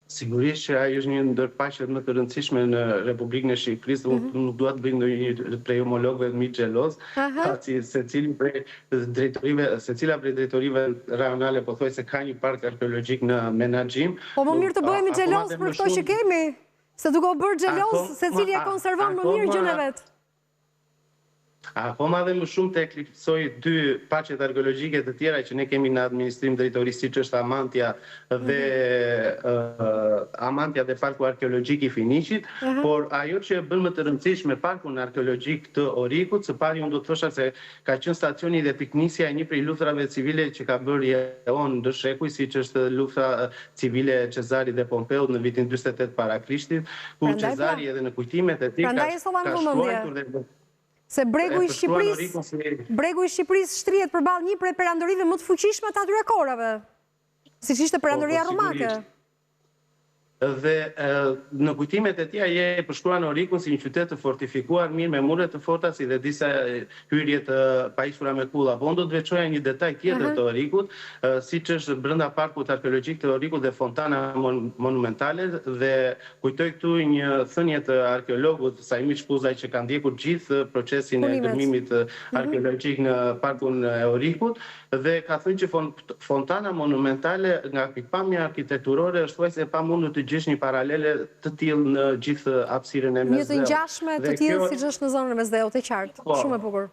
Sigurisht që ajo është një ndër paqet më të rëndësishme në Republikën e Shqipërisë, unë nuk dua të bëj ndonjë prej homologëve të mi xheloz, pasi secila prej drejtorive rajonale pothuajse ka një park arkeologjik në menaxhim. Po më mirë të bëhemi xheloz për këto që kemi, se duke u bërë xheloz, secili e konservon më mirë gjën e vet. Akoma dhe më shumë të eklipsoj dy paqet arkeologjike të tjera që ne kemi në administrim drejtorisë, siç është Amantja dhe Parku Arkeologjik i Finiqit, por ajo që bën më të rëndësishme parkun arkeologjik të Orikut, së pari unë do të thosha se ka qenë stacioni dhe piknisja e një prej luftrave civile që ka bërë jeon në shekuj, siç është lufta civile e Cezarit dhe Pompeut në vitin 48 para Krishtit, ku Cezari edhe në kujtimet e tij ka shkruar se bregu i Shqipërisë shtrihet përballë një prej perandorive më të fuqishme të atyre kohërave, siç ishte perandoria romake. Dhe në kujtimet e tij ai e përshkruan Orikun si një qytet të fortifikuar, mirë me mure të forta, si dhe disa hyrje të pajisura me kulla. Po unë do të veçoja një detaj tjetër të Orikut, siç është brenda parkut arkeologjik të Orikut dhe fontana monumentale, dhe kujtoj këtu një thënie të arkeologut Sajmit Shpuzaj që ka ndjekur gjithë procesin e ndërmimit arkeologjik në parkun e Orikut, dhe ka thënë që fontana monumentale nga pikpamja arkitekturore është thuajse e pamundur të gjesh një paralele të tillë në gjithë hapësirën e Mesdheut. Një të ngjashme të tillë siç është në zonën e Mesdheut, e qartë. Shumë e bukur.